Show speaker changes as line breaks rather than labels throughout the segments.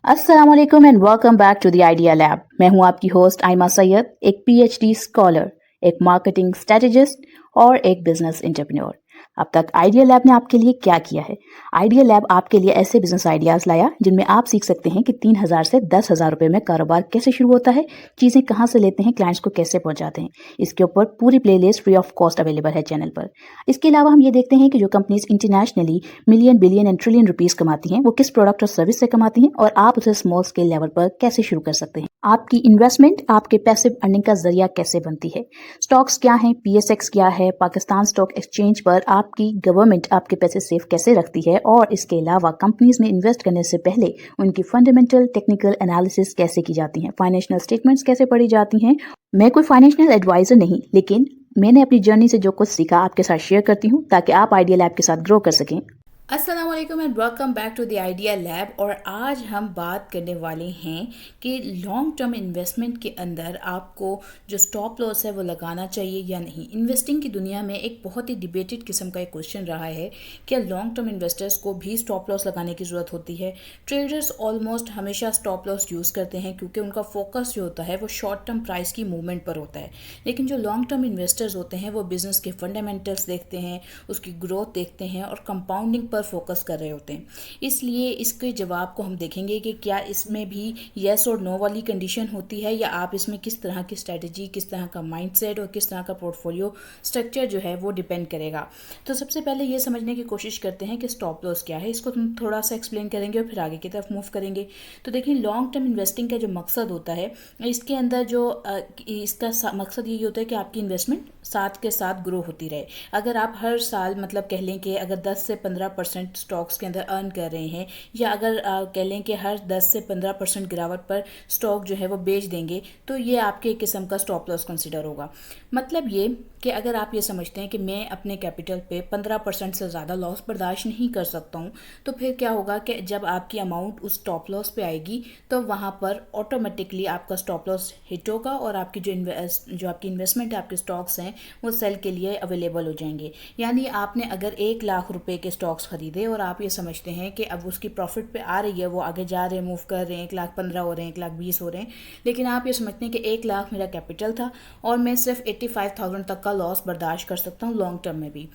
अस्सलाम वालेकुम and welcome back to the idea lab. मैं हूं आपकी होस्ट आयमा सैयद, एक पीएचडी स्कॉलर, एक मार्केटिंग स्ट्रेटेजिस्ट और एक बिजनेस एंटरप्रेन्योर। अब तक आइडिया लैब ने आपके लिए क्या किया है? आइडिया लैब आपके लिए ऐसे बिजनेस आइडियाज लाया जिनमें आप सीख सकते हैं कि 3,000 से 10,000 रुपए में कारोबार कैसे शुरू होता है, चीजें कहां से लेते हैं, क्लाइंट्स को कैसे पहुंचाते हैं। इसके ऊपर पूरी playlist free of cost available है चैनल पर। इसके अलावा हम ये देखते हैं कि जो companies internationally million, billion and trillion rupees कमाती हैं, वो किस प्रोडक्ट और सर्विस से कमाती हैं और आप उसे स्मॉल स्केल लेवल पर कैसे शुरू कर सकते हैं। आपकी इन्वेस्टमेंट आपके पैसिव अर्निंग का जरिया कैसे बनती है। स्टॉक्स क्या हैं, पीएसएक्स क्या है, पाकिस्तान स्टॉक एक्सचेंज पर आपकी गवर्नमेंट आपके पैसे सेफ कैसे रखती है, और इसके अलावा कंपनीज में इन्वेस्ट करने से पहले उनकी फंडामेंटल टेक्निकल एनालिसिस कैसे की जाती है, फाइनेंशियल स्टेटमेंट्स कैसे पढ़ी जाती हैं। मैं कोई फाइनेंशियल एडवाइजर नहीं, लेकिन मैंने अपनी जर्नी से जो कुछ सीखा आपके साथ शेयर करती हूँ ताकि आप आइडिया लैब के साथ ग्रो कर सकें।
अस्सलाम वालेकुम and welcome back to the idea lab. और आज हम बात करने वाले हैं कि लॉन्ग टर्म इन्वेस्टमेंट के अंदर आपको जो स्टॉप लॉस है वो लगाना चाहिए या नहीं। इन्वेस्टिंग की दुनिया में एक बहुत ही डिबेटेड किस्म का एक क्वेश्चन रहा है, क्या लॉन्ग टर्म इन्वेस्टर्स को भी स्टॉप लॉस लगाने की ज़रूरत होती है। ट्रेडर्स ऑलमोस्ट हमेशा स्टॉप लॉस यूज़ करते हैं क्योंकि उनका फोकस जो होता है वो शॉर्ट टर्म प्राइस की मूवमेंट पर होता है। लेकिन जो लॉन्ग टर्म इन्वेस्टर्स होते हैं वो बिजनेस के फंडामेंटल्स देखते हैं, उसकी ग्रोथ देखते हैं और कंपाउंडिंग पर फोकस कर रहे होते हैं। इसलिए इसके जवाब को हम देखेंगे कि क्या इसमें भी येस और नो वाली कंडीशन होती है, या आप इसमें किस तरह की स्ट्रेटजी, किस तरह का माइंडसेट और किस तरह का पोर्टफोलियो स्ट्रक्चर जो है वो डिपेंड करेगा। तो सबसे पहले ये समझने की कोशिश करते हैं कि स्टॉप लॉस क्या है। इसको हम थोड़ा सा एक्सप्लेन करेंगे और फिर आगे की तरफ मूव करेंगे। तो देखिए, लॉन्ग टर्म इन्वेस्टिंग का जो मकसद होता है, इसके अंदर जो इसका मकसद यही होता है कि आपकी इन्वेस्टमेंट साथ के साथ ग्रो होती रहे। अगर आप हर साल मतलब कह लें कि अगर 10 से 15% स्टॉक्स के अंदर अर्न कर रहे हैं, या अगर कह लें कि हर 10 से 15% गिरावट पर स्टॉक जो है वो बेच देंगे, तो ये आपके एक किस्म का स्टॉप लॉस कंसिडर होगा। मतलब ये कि अगर आप ये समझते हैं कि मैं अपने कैपिटल पे 15% से ज़्यादा लॉस बर्दाश्त नहीं कर सकता हूँ, तो फिर क्या होगा कि जब आपकी अमाउंट उस स्टॉप लॉस पे आएगी तो वहाँ पर ऑटोमेटिकली आपका स्टॉप लॉस हिट होगा और आपकी जो आपकी इन्वेस्टमेंट है, आपके स्टॉक्स हैं, वो सेल के लिए अवेलेबल हो जाएंगे। यानी आपने अगर 1 लाख रुपए के स्टॉक्स खरीदे और आप ये समझते हैं कि अब उसकी प्रॉफिट पे आ रही है, वो आगे जा रहे हैं, मूव कर रहे हैं, 1,15,000 हो रहे हैं, 1,20,000 हो रहे हैं, लेकिन आप ये समझते हैं कि 1 लाख मेरा कैपिटल था और मैं सिर्फ 85,000 तक का लॉस बर्दाश्त कर सकता हूँ लॉन्ग टर्म में भी,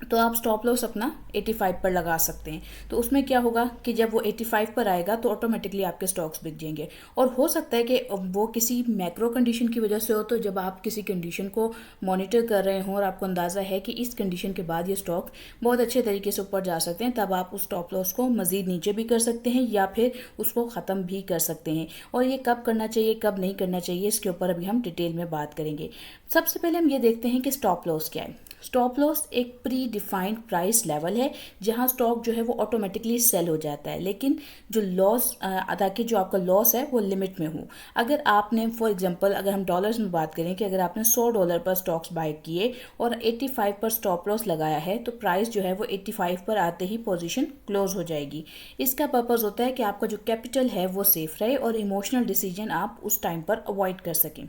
तो आप स्टॉप लॉस अपना 85 पर लगा सकते हैं। तो उसमें क्या होगा कि जब वो 85 पर आएगा तो ऑटोमेटिकली आपके स्टॉक्स बिक जाएंगे। और हो सकता है कि वो किसी मैक्रो कंडीशन की वजह से हो, तो जब आप किसी कंडीशन को मॉनिटर कर रहे हों और आपको अंदाज़ा है कि इस कंडीशन के बाद ये स्टॉक बहुत अच्छे तरीके से ऊपर जा सकते हैं, तब आप उस स्टॉप लॉस को मज़ीद नीचे भी कर सकते हैं या फिर उसको ख़त्म भी कर सकते हैं। और ये कब करना चाहिए, कब नहीं करना चाहिए, इसके ऊपर अभी हम डिटेल में बात करेंगे। सबसे पहले हम ये देखते हैं कि स्टॉप लॉस क्या है। स्टॉप लॉस एक प्री डिफाइंड प्राइस लेवल है जहां स्टॉक जो है वो ऑटोमेटिकली सेल हो जाता है, लेकिन जो लॉस ताकि जो आपका लॉस है वो लिमिट में हो। अगर आपने फॉर एग्जांपल, अगर हम डॉलर्स में बात करें कि अगर आपने $100 पर स्टॉक्स बाय किए और 85 पर स्टॉप लॉस लगाया है, तो प्राइस जो है वो 85 पर आते ही पोजीशन क्लोज हो जाएगी। इसका पर्पज़ होता है कि आपका जो कैपिटल है वो सेफ रहे और इमोशनल डिसीजन आप उस टाइम पर अवॉइड कर सकें।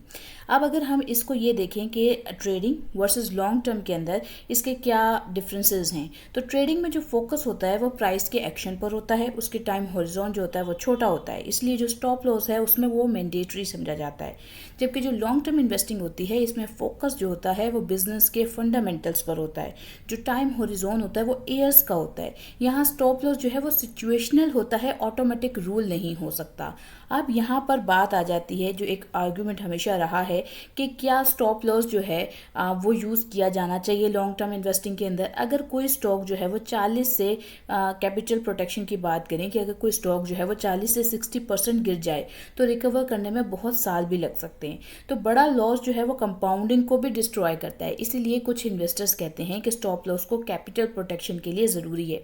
अब अगर हम इसको ये देखें कि ट्रेडिंग वर्सेस लॉन्ग टर्म के अंदर इसके क्या डिफरेंसेस हैं, तो ट्रेडिंग में जो फोकस होता है वो प्राइस के एक्शन पर होता है, उसके टाइम होरिजोन जो होता है वो छोटा होता है, इसलिए जो स्टॉप लॉस है उसमें वो मैंडेटरी समझा जाता है। जबकि जो लॉन्ग टर्म इन्वेस्टिंग होती है, इसमें फोकस जो होता है वो बिजनेस के फंडामेंटल्स पर होता है। जो टाइम होरिजोन होता है वो ईयर्स का होता है। यहाँ स्टॉप लॉस जो है वो सिचुएशनल होता है, ऑटोमेटिक रूल नहीं हो सकता। अब यहाँ पर बात आ जाती है, जो एक आर्ग्यूमेंट हमेशा रहा है कि क्या स्टॉप लॉस जो है वो यूज़ किया जाना चाहिए लॉन्ग टर्म इन्वेस्टिंग के अंदर। अगर कोई स्टॉक जो है वो 40 से कैपिटल प्रोटेक्शन की बात करें कि अगर कोई स्टॉक जो है वो 40 से 60% गिर जाए तो रिकवर करने में बहुत साल भी लग सकते हैं। तो बड़ा लॉस जो है वो कंपाउंडिंग को भी डिस्ट्रॉय करता है, इसीलिए कुछ इन्वेस्टर्स कहते हैं कि स्टॉप लॉस को कैपिटल प्रोटेक्शन के लिए ज़रूरी है।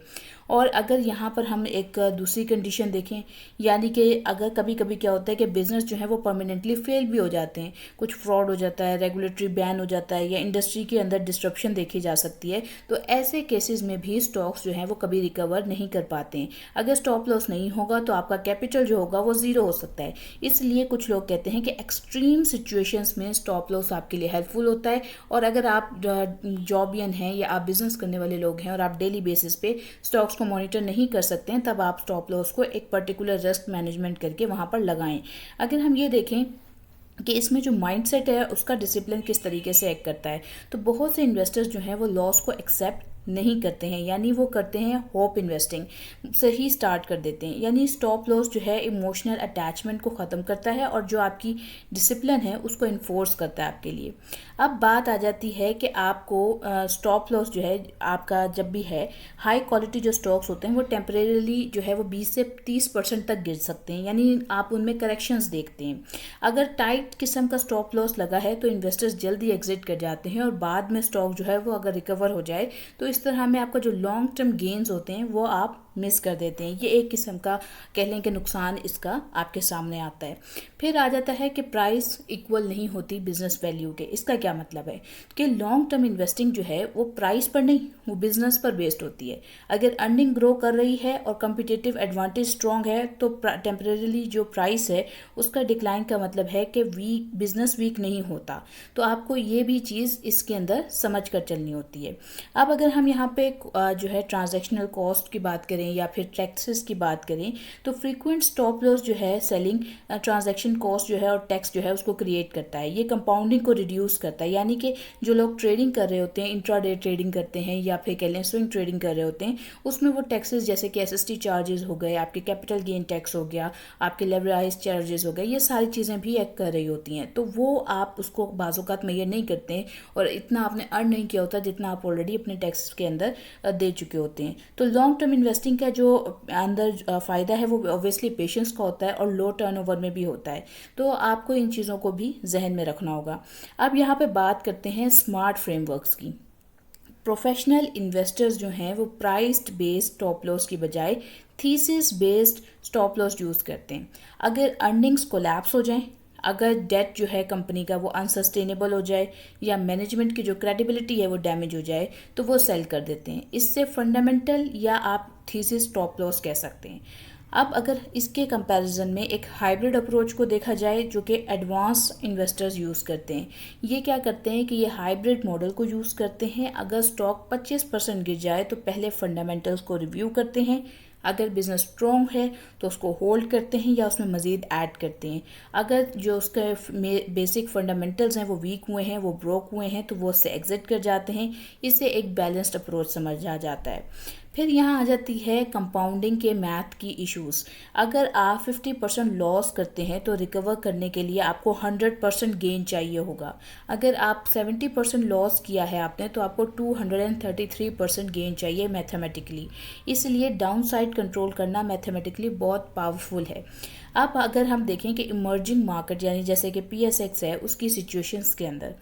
और अगर यहाँ पर हम एक दूसरी कंडीशन देखें, यानी कि अगर कभी कभी क्या होता है कि बिजनेस जो है वो परमानेंटली फेल भी हो जाते हैं, कुछ फ्रॉड हो जाता है, रेगुलेटरी बैन हो जाता है, या इंडस्ट्री के अंदर डिस्ट्रप्शन देखी जा सकती है, तो ऐसे केसेस में भी स्टॉक्स जो हैं वो कभी रिकवर नहीं कर पाते हैं। अगर स्टॉप लॉस नहीं होगा तो आपका कैपिटल जो होगा वो ज़ीरो हो सकता है। इसलिए कुछ लोग कहते हैं कि एक्सट्रीम सिचुएशंस में स्टॉप लॉस आपके लिए हेल्पफुल होता है। और अगर आप जॉबियन हैं या आप बिजनेस करने वाले लोग हैं और आप डेली बेसिस पे स्टॉक्स को मॉनिटर नहीं कर सकते हैं, तब आप स्टॉप लॉस को एक पर्टिकुलर रिस्क मैनेजमेंट करके वहाँ पर लगाएं। अगर हम ये देखें कि इसमें जो माइंडसेट है उसका डिसिप्लिन किस तरीके से एक्ट करता है, तो बहुत से इन्वेस्टर्स जो हैं वो लॉस को एक्सेप्ट नहीं करते हैं, यानी वो करते हैं होप इन्वेस्टिंग से ही स्टार्ट कर देते हैं। यानी स्टॉप लॉस जो है इमोशनल अटैचमेंट को ख़त्म करता है और जो आपकी डिसिप्लिन है उसको इन्फोर्स करता है आपके लिए। अब बात आ जाती है कि आपको स्टॉप लॉस जो है आपका जब भी है, हाई क्वालिटी जो स्टॉक्स होते हैं वो टेम्परेली जो है वो 20 से 30% तक गिर सकते हैं, यानी आप उनमें करेक्शंस देखते हैं। अगर टाइट किस्म का स्टॉप लॉस लगा है तो इन्वेस्टर्स जल्दी एग्जिट कर जाते हैं और बाद में स्टॉक जो है वो अगर रिकवर हो जाए तो इस तरह में आपका जो लॉन्ग टर्म गेन्स होते हैं वो आप मिस कर देते हैं। ये एक किस्म का कह लें कि नुकसान इसका आपके सामने आता है। फिर आ जाता है कि प्राइस इक्वल नहीं होती बिजनेस वैल्यू के। इसका क्या मतलब है कि लॉन्ग टर्म इन्वेस्टिंग जो है वो प्राइस पर नहीं, वो बिजनेस पर बेस्ड होती है। अगर अर्निंग ग्रो कर रही है और कम्पिटिटिव एडवांटेज स्ट्रॉन्ग है तो टेम्परेली जो प्राइस है उसका डिक्लाइन का मतलब है कि बिजनेस वीक नहीं होता। तो आपको ये भी चीज़ इसके अंदर समझ कर चलनी होती है। अब अगर हम यहाँ पे जो है ट्रांजैक्शनल कॉस्ट की बात करें या फिर टैक्सेस की बात करें, तो फ्रीक्वेंट स्टॉप लॉस जो है सेलिंग ट्रांजैक्शन कॉस्ट जो है और टैक्स जो है उसको क्रिएट करता है। ये कंपाउंडिंग को रिड्यूस करता है, यानी कि जो लोग ट्रेडिंग कर रहे होते हैं, इंट्राडे ट्रेडिंग करते हैं या फिर कह लें स्विंग ट्रेडिंग कर रहे होते हैं, उसमें वो टैक्सेस जैसे कि एसएसटी चार्जेस हो गए, आपके कैपिटल गेन टैक्स हो गया, आपके लेवराइज चार्जेस हो गए, ये सारी चीज़ें भी एक्ट कर रही होती हैं। तो वो आप उसको बाज़ात मेजर नहीं करते हैं और इतना आपने अर्न नहीं किया होता जितना आप ऑलरेडी अपने टैक्स के अंदर दे चुके होते हैं। तो लॉन्ग टर्म इन्वेस्टिंग का जो अंदर फ़ायदा है वो ऑब्वियसली पेशेंस का होता है और लो टर्नओवर में भी होता है। तो आपको इन चीज़ों को भी जहन में रखना होगा। अब यहाँ पे बात करते हैं स्मार्ट फ्रेमवर्क्स की। प्रोफेशनल इन्वेस्टर्स जो हैं वो प्राइस्ड बेस्ड स्टॉप लॉस की बजाय thesis based stop loss use करते हैं। अगर अर्निंग्स कोलैप्स हो जाएं, अगर डेट जो है कंपनी का वो अनसस्टेनेबल हो जाए या मैनेजमेंट की जो क्रेडिबिलिटी है वो डैमेज हो जाए तो वो सेल कर देते हैं। इससे फंडामेंटल या आप थीसिस स्टॉप लॉस कह सकते हैं। अब अगर इसके कंपैरिजन में एक हाइब्रिड अप्रोच को देखा जाए जो कि एडवांस इन्वेस्टर्स यूज़ करते हैं, ये क्या करते हैं कि ये हाइब्रिड मॉडल को यूज़ करते हैं। अगर स्टॉक 25% गिर जाए तो पहले फंडामेंटल्स को रिव्यू करते हैं, अगर बिज़नेस स्ट्रॉन्ग है तो उसको होल्ड करते हैं या उसमें मज़ीद ऐड करते हैं। अगर जो उसके बेसिक फंडामेंटल्स हैं वो वीक हुए हैं, वो ब्रोक हुए हैं, तो वो उससे एग्जिट कर जाते हैं। इससे एक बैलेंस्ड अप्रोच समझ आ जाता है। फिर यहाँ आ जाती है कंपाउंडिंग के मैथ की इश्यूज़। अगर आप 50% लॉस करते हैं तो रिकवर करने के लिए आपको 100% गेन चाहिए होगा। अगर आप 70% लॉस किया है आपने तो आपको 233% गेन चाहिए मैथमेटिकली। इसलिए डाउन साइड कंट्रोल करना मैथमेटिकली बहुत पावरफुल है। अब अगर हम देखें कि इमर्जिंग मार्केट यानी जैसे कि PSX है उसकी सिचुएशंस के अंदर,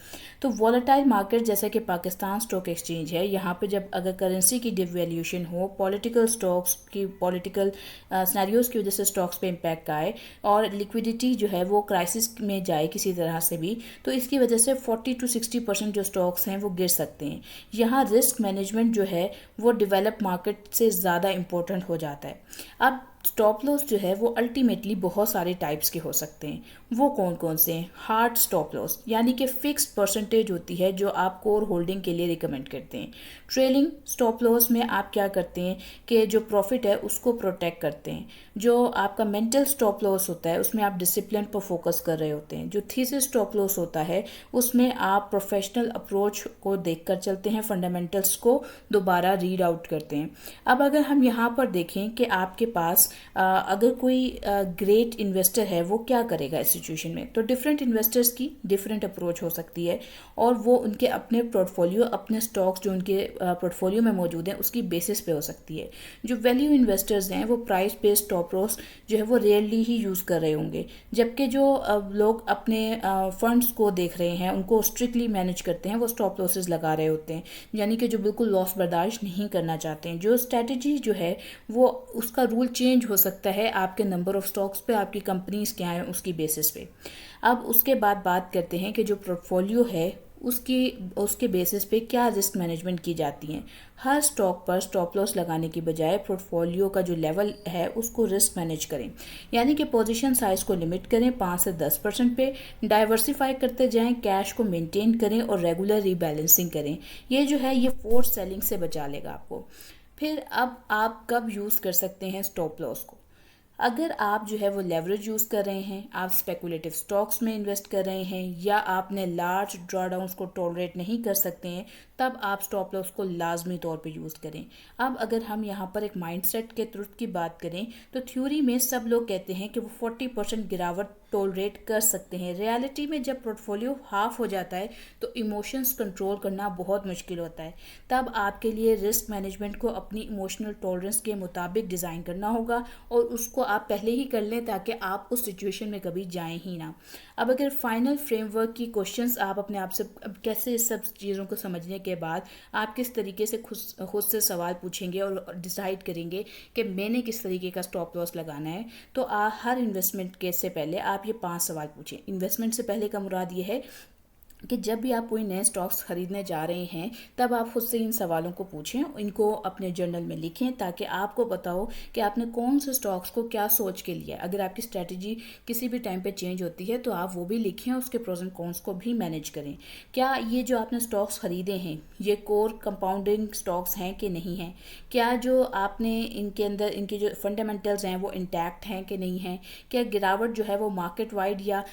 तो वॉलेटाइल मार्केट जैसे कि पाकिस्तान स्टॉक एक्सचेंज है, यहाँ पे जब अगर करेंसी की डिवैल्यूएशन हो, पॉलिटिकल स्टॉक्स की पॉलिटिकल सिनेरियोज की वजह से स्टॉक्स पे इम्पैक्ट आए और लिक्विडिटी जो है वो क्राइसिस में जाए किसी तरह से भी, तो इसकी वजह से 40 to 60% जो स्टॉक्स हैं वो गिर सकते हैं। यहाँ रिस्क मैनेजमेंट जो है वो डेवलप मार्केट से ज़्यादा इम्पोर्टेंट हो जाता है। अब स्टॉप लॉस जो है वो अल्टीमेटली बहुत सारे टाइप्स के हो सकते हैं। वो कौन कौन से हैं? हार्ड स्टॉप लॉस यानी कि फिक्स परसेंटेज होती है जो आप कोर होल्डिंग के लिए रिकमेंड करते हैं। ट्रेलिंग स्टॉप लॉस में आप क्या करते हैं कि जो प्रॉफिट है उसको प्रोटेक्ट करते हैं। जो आपका मेंटल स्टॉप लॉस होता है उसमें आप डिसिप्लिन पर फोकस कर रहे होते हैं। जो थीसिस स्टॉप लॉस होता है उसमें आप प्रोफेशनल अप्रोच को देखकर चलते हैं, फंडामेंटल्स को दोबारा रीड आउट करते हैं। अब अगर हम यहाँ पर देखें कि आपके पास अगर कोई ग्रेट इन्वेस्टर है वो क्या करेगा इस सिचुएशन में, तो डिफरेंट इन्वेस्टर्स की डिफरेंट अप्रोच हो सकती है और वो उनके अपने पोर्टफोलियो, अपने स्टॉक्स जो उनके पोर्टफोलियो में मौजूद हैं उसकी बेसिस पे हो सकती है। जो वैल्यू इन्वेस्टर्स हैं वो प्राइस बेस्ड स्टॉप लॉस जो है वो रेयरली ही यूज़ कर रहे होंगे, जबकि जो लोग अपने फंड्स को देख रहे हैं उनको स्ट्रिक्टली मैनेज करते हैं वो स्टॉप लॉसेस लगा रहे होते हैं, यानी कि जो बिल्कुल लॉस बर्दाश्त नहीं करना चाहते हैं। जो स्ट्रेटजी जो है वो उसका रूल चेंज हो सकता है आपके नंबर ऑफ स्टॉक्स पे, आपकी कंपनीज क्या हैं उसकी बेसिस पे। अब उसके बाद बात करते हैं कि जो पोर्टफोलियो है उसकी उसके बेसिस पे क्या रिस्क मैनेजमेंट की जाती हैं। हर स्टॉक पर स्टॉप लॉस लगाने की बजाय पोर्टफोलियो का जो लेवल है उसको रिस्क मैनेज करें, यानी कि पोजीशन साइज को लिमिट करें 5 से 10% पे, डाइवर्सिफाई करते जाएं, कैश को मेंटेन करें और रेगुलर रीबैलेंसिंग करें। ये जो है ये फोर्स सेलिंग से बचा लेगा आपको। फिर अब आप कब यूज़ कर सकते हैं स्टॉप लॉस को? अगर आप जो है वो लेवरेज यूज़ कर रहे हैं, आप स्पेकुलेटिव स्टॉक्स में इन्वेस्ट कर रहे हैं, या आपने लार्ज ड्रॉडाउंस को टॉलरेट नहीं कर सकते हैं, तब आप स्टॉप लॉस को लाजमी तौर पे यूज़ करें। अब अगर हम यहाँ पर एक माइंडसेट के ट्रुथ की बात करें तो थ्योरी में सब लोग कहते हैं कि वो 40% गिरावट टॉलरेट कर सकते हैं। रियलिटी में जब पोर्टफोलियो हाफ हो जाता है तो इमोशंस कंट्रोल करना बहुत मुश्किल होता है। तब आपके लिए रिस्क मैनेजमेंट को अपनी इमोशनल टॉलरेंस के मुताबिक डिज़ाइन करना होगा, और उसको आप पहले ही कर लें ताकि आप उस सिचुएशन में कभी जाएं ही ना। अब अगर फाइनल फ्रेमवर्क की क्वेश्चंस आप अपने आप से अब कैसे इस सब चीज़ों को समझने के बाद आप किस तरीके से खुद से सवाल पूछेंगे और डिसाइड करेंगे कि मैंने किस तरीके का स्टॉप लॉस लगाना है, तो हर इन्वेस्टमेंट के से पहले आप ये 5 सवाल पूछें। इन्वेस्टमेंट से पहले का मुराद ये है कि जब भी आप कोई नए स्टॉक्स खरीदने जा रहे हैं तब आप खुद से इन सवालों को पूछें, इनको अपने जर्नल में लिखें, ताकि आपको पता हो कि आपने कौन से स्टॉक्स को क्या सोच के लिया है। अगर आपकी स्ट्रैटेजी किसी भी टाइम पे चेंज होती है तो आप वो भी लिखें, उसके प्रोज एंड कॉन्स को भी मैनेज करें। क्या ये जो आपने स्टॉक्स खरीदे हैं ये कोर कंपाउंडिंग स्टॉक्स हैं कि नहीं हैं? क्या जो आपने इनके अंदर इनके जो फंडामेंटल्स हैं वो इंटैक्ट हैं कि नहीं हैं? क्या गिरावट जो है वो मार्केट वाइड या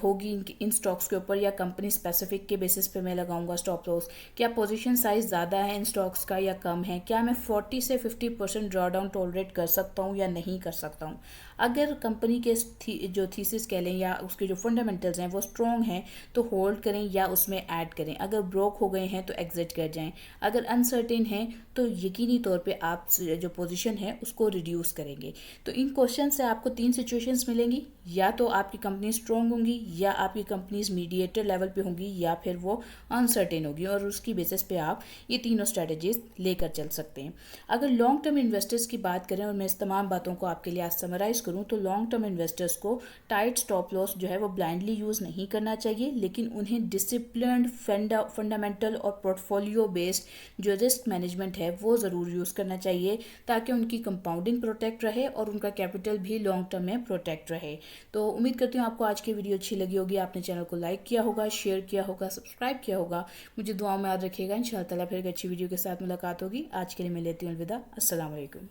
होगी इन स्टॉक्स के ऊपर, या कंपनी स्पेसिफिक के बेसिस पे मैं लगाऊंगा स्टॉप लॉस? क्या पोजीशन साइज ज़्यादा है इन स्टॉक्स का या कम है? क्या मैं 40 से 50% ड्रॉडाउन टॉलरेट कर सकता हूँ या नहीं कर सकता हूँ? अगर कंपनी के जो थीसिस कह लें या उसके जो फंडामेंटल्स हैं वो स्ट्रॉन्ग हैं तो होल्ड करें या उसमें ऐड करें। अगर ब्रोक हो गए हैं तो एग्जिट कर जाएं। अगर अनसर्टेन हैं तो यकीनी तौर पे आप जो पोजीशन है उसको रिड्यूस करेंगे। तो इन क्वेश्चन से आपको 3 सिचुएशंस मिलेंगी, या तो आपकी कंपनी स्ट्रॉन्ग होंगी, या आपकी कंपनीज मीडिएटर लेवल पे होंगी, या फिर वो अनसर्टेन होगी, और उसकी बेसिस पे आप ये तीनों स्ट्रेटजीज लेकर चल सकते हैं। अगर लॉन्ग टर्म इन्वेस्टर्स की बात करें और मैं इस तमाम बातों को आपके लिए आज समराइज करूं तो लॉन्ग टर्म इन्वेस्टर्स को टाइट स्टॉप लॉस जो है वो ब्लाइंडली यूज़ नहीं करना चाहिए, लेकिन उन्हें डिसिप्लिन्ड फंडामेंटल और पोर्टफोलियो बेस्ड जो रिस्क मैनेजमेंट है वो ज़रूर यूज़ करना चाहिए, ताकि उनकी कंपाउंडिंग प्रोटेक्ट रहे और उनका कैपिटल भी लॉन्ग टर्म में प्रोटेक्ट रहे। तो उम्मीद करती हूँ आपको आज की वीडियो अच्छी लगी होगी, आपने चैनल को लाइक किया होगा, शेयर किया होगा, सब्सक्राइब किया होगा। मुझे दुआओं में याद रखिएगा। इंशाअल्लाह ताला फिर एक अच्छी वीडियो के साथ मुलाकात होगी। आज के लिए मैं लेती हूँ अलविदा। अस्सलाम वालेकुम।